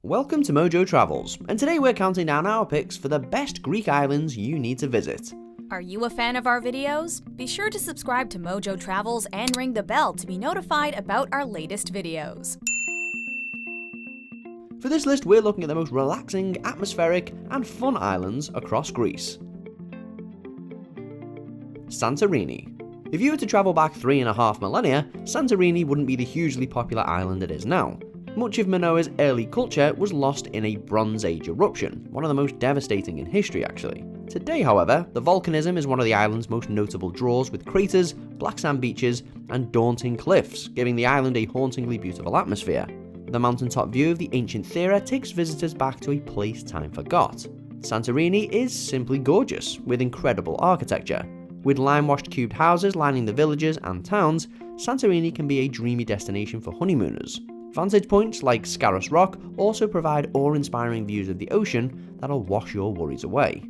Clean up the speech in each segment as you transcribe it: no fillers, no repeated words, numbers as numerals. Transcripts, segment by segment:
Welcome to Mojo Travels, and today we're counting down our picks for the best Greek islands you need to visit. Are you a fan of our videos? Be sure to subscribe to Mojo Travels and ring the bell to be notified about our latest videos. For this list, we're looking at the most relaxing, atmospheric, and fun islands across Greece. Santorini. If you were to travel back 3.5 millennia, Santorini wouldn't be the hugely popular island it is now. Much of Minoa's early culture was lost in a Bronze Age eruption, one of the most devastating in history actually. Today, however, the volcanism is one of the island's most notable draws, with craters, black sand beaches, and daunting cliffs, giving the island a hauntingly beautiful atmosphere. The mountaintop view of the ancient Thera takes visitors back to a place time forgot. Santorini is simply gorgeous, with incredible architecture. With lime-washed cubed houses lining the villages and towns, Santorini can be a dreamy destination for honeymooners. Vantage points like Scaros Rock also provide awe-inspiring views of the ocean that'll wash your worries away.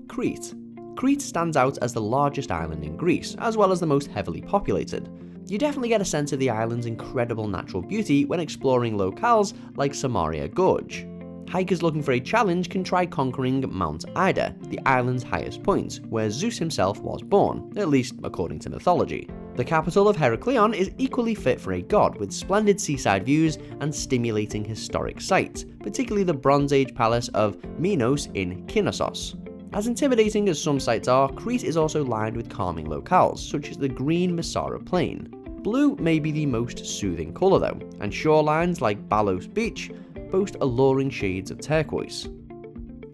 Crete. Crete stands out as the largest island in Greece, as well as the most heavily populated. You definitely get a sense of the island's incredible natural beauty when exploring locales like Samaria Gorge. Hikers looking for a challenge can try conquering Mount Ida, the island's highest point, where Zeus himself was born, at least according to mythology. The capital of Heraklion is equally fit for a god, with splendid seaside views and stimulating historic sights, particularly the Bronze Age palace of Milos in Knossos. As intimidating as some sites are, Crete is also lined with calming locales, such as the green Messara Plain. Blue may be the most soothing colour though, and shorelines like Balos Beach boast alluring shades of turquoise.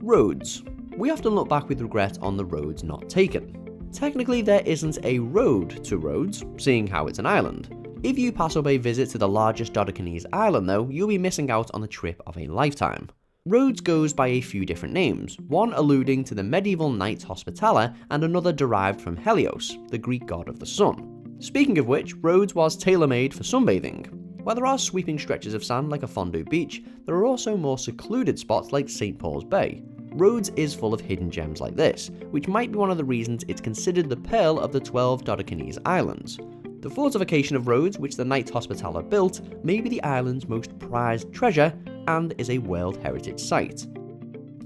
Roads. We often look back with regret on the roads not taken. Technically, there isn't a road to Rhodes, seeing how it's an island. If you pass up a visit to the largest Dodecanese island though, you'll be missing out on the trip of a lifetime. Rhodes goes by a few different names, one alluding to the medieval Knights Hospitaller and another derived from Helios, the Greek god of the sun. Speaking of which, Rhodes was tailor-made for sunbathing. While there are sweeping stretches of sand like a fondue beach, there are also more secluded spots like St. Paul's Bay. Rhodes is full of hidden gems like this, which might be one of the reasons it's considered the pearl of the 12 Dodecanese islands. The fortification of Rhodes, which the Knights Hospitaller built, may be the island's most prized treasure and is a World Heritage Site.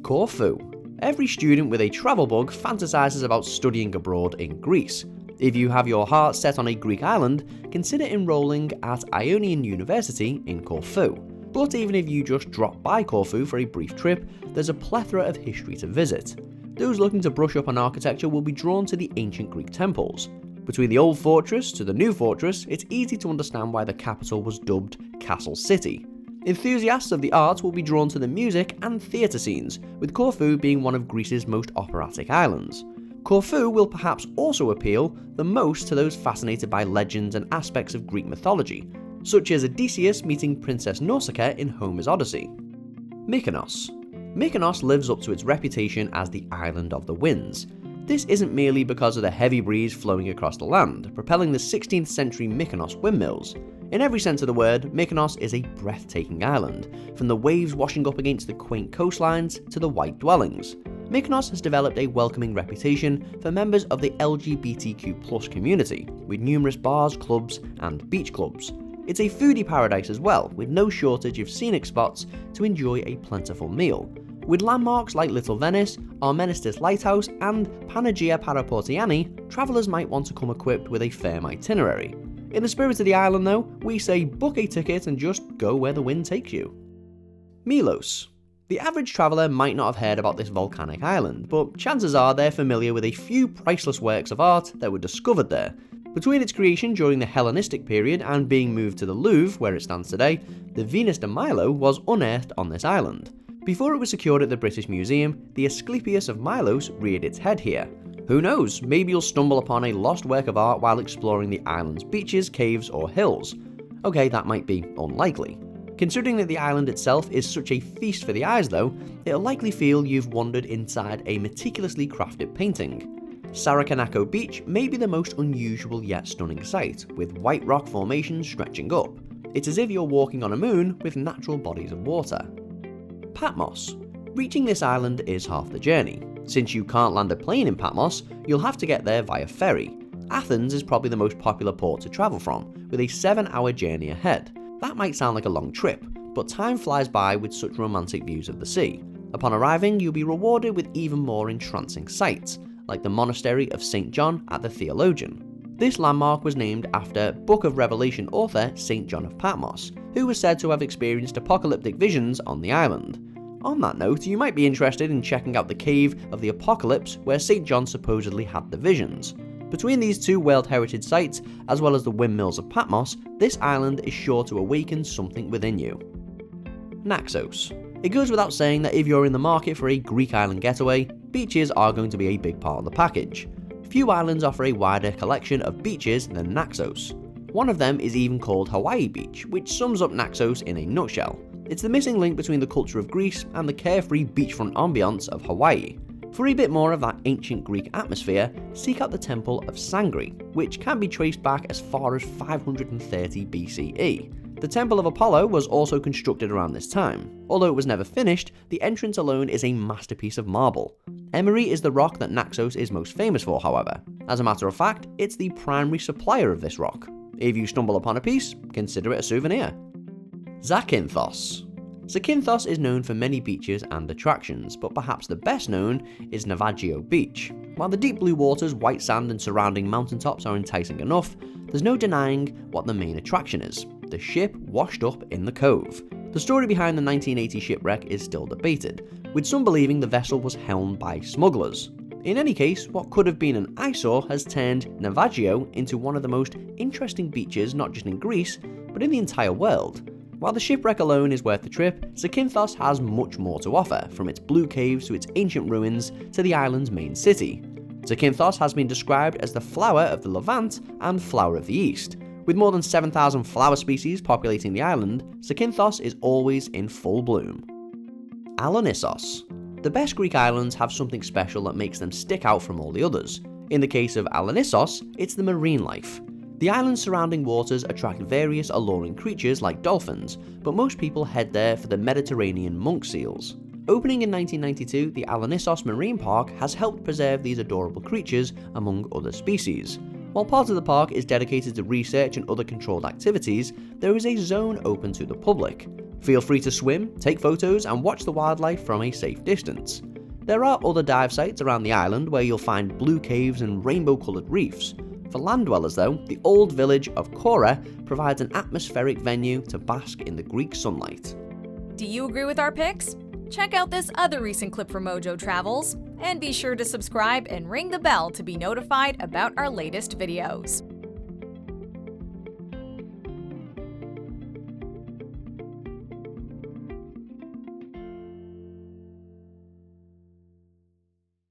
Corfu. Every student with a travel bug fantasizes about studying abroad in Greece. If you have your heart set on a Greek island, consider enrolling at Ionian University in Corfu. But even if you just drop by Corfu for a brief trip, there's a plethora of history to visit. Those looking to brush up on architecture will be drawn to the ancient Greek temples. Between the old fortress to the new fortress, it's easy to understand why the capital was dubbed Castle City. Enthusiasts of the arts will be drawn to the music and theatre scenes, with Corfu being one of Greece's most operatic islands. Corfu will perhaps also appeal the most to those fascinated by legends and aspects of Greek mythology, such as Odysseus meeting Princess Nausicaa in Homer's Odyssey. Mykonos. Mykonos lives up to its reputation as the island of the winds. This isn't merely because of the heavy breeze flowing across the land, propelling the 16th century Mykonos windmills. In every sense of the word, Mykonos is a breathtaking island, from the waves washing up against the quaint coastlines to the white dwellings. Mykonos has developed a welcoming reputation for members of the LGBTQ+ community, with numerous bars, clubs, and beach clubs. It's a foodie paradise as well, with no shortage of scenic spots to enjoy a plentiful meal. With landmarks like Little Venice, Armenistis Lighthouse, and Panagia Paraportiani, travellers might want to come equipped with a firm itinerary. In the spirit of the island though, we say book a ticket and just go where the wind takes you. Milos. The average traveller might not have heard about this volcanic island, but chances are they're familiar with a few priceless works of art that were discovered there. Between its creation during the Hellenistic period and being moved to the Louvre, where it stands today, the Venus de Milo was unearthed on this island. Before it was secured at the British Museum, the Asclepius of Milos reared its head here. Who knows, maybe you'll stumble upon a lost work of art while exploring the island's beaches, caves, or hills. Okay, that might be unlikely. Considering that the island itself is such a feast for the eyes though, it'll likely feel you've wandered inside a meticulously crafted painting. Sarakanako Beach may be the most unusual yet stunning sight, with white rock formations stretching up. It's as if you're walking on a moon with natural bodies of water. Patmos. Reaching this island is half the journey. Since you can't land a plane in Patmos, you'll have to get there via ferry. Athens is probably the most popular port to travel from, with a 7-hour journey ahead. That might sound like a long trip, but time flies by with such romantic views of the sea. Upon arriving, you'll be rewarded with even more entrancing sights, like the monastery of St. John at the Theologian. This landmark was named after Book of Revelation author St. John of Patmos, who was said to have experienced apocalyptic visions on the island. On that note, you might be interested in checking out the Cave of the Apocalypse where St. John supposedly had the visions. Between these two World Heritage sites, as well as the windmills of Patmos, this island is sure to awaken something within you. Naxos. It goes without saying that if you're in the market for a Greek island getaway, beaches are going to be a big part of the package. Few islands offer a wider collection of beaches than Naxos. One of them is even called Hawaii Beach, which sums up Naxos in a nutshell. It's the missing link between the culture of Greece and the carefree beachfront ambiance of Hawaii. For a bit more of that ancient Greek atmosphere, seek out the Temple of Sangri, which can be traced back as far as 530 BCE. The Temple of Apollo was also constructed around this time. Although it was never finished, the entrance alone is a masterpiece of marble. Emery is the rock that Naxos is most famous for, however. As a matter of fact, it's the primary supplier of this rock. If you stumble upon a piece, consider it a souvenir. Zakynthos. Zakynthos is known for many beaches and attractions, but perhaps the best known is Navajo Beach. While the deep blue waters, white sand and surrounding mountaintops are enticing enough, there's no denying what the main attraction is: the ship washed up in the cove. The story behind the 1980 shipwreck is still debated, with some believing the vessel was helmed by smugglers. In any case, what could have been an eyesore has turned Navajo into one of the most interesting beaches not just in Greece, but in the entire world. While the shipwreck alone is worth the trip, Zakynthos has much more to offer, from its blue caves to its ancient ruins to the island's main city. Zakynthos has been described as the flower of the Levant and flower of the East. With more than 7,000 flower species populating the island, Zakynthos is always in full bloom. Alonnisos. The best Greek islands have something special that makes them stick out from all the others. In the case of Alonnisos, it's the marine life. The island's surrounding waters attract various alluring creatures like dolphins, but most people head there for the Mediterranean monk seals. Opening in 1992, the Alonnisos Marine Park has helped preserve these adorable creatures among other species. While part of the park is dedicated to research and other controlled activities, there is a zone open to the public. Feel free to swim, take photos, and watch the wildlife from a safe distance. There are other dive sites around the island where you'll find blue caves and rainbow-coloured reefs. For land dwellers though, the old village of Kora provides an atmospheric venue to bask in the Greek sunlight. Do you agree with our picks? Check out this other recent clip from Mojo Travels, and be sure to subscribe and ring the bell to be notified about our latest videos.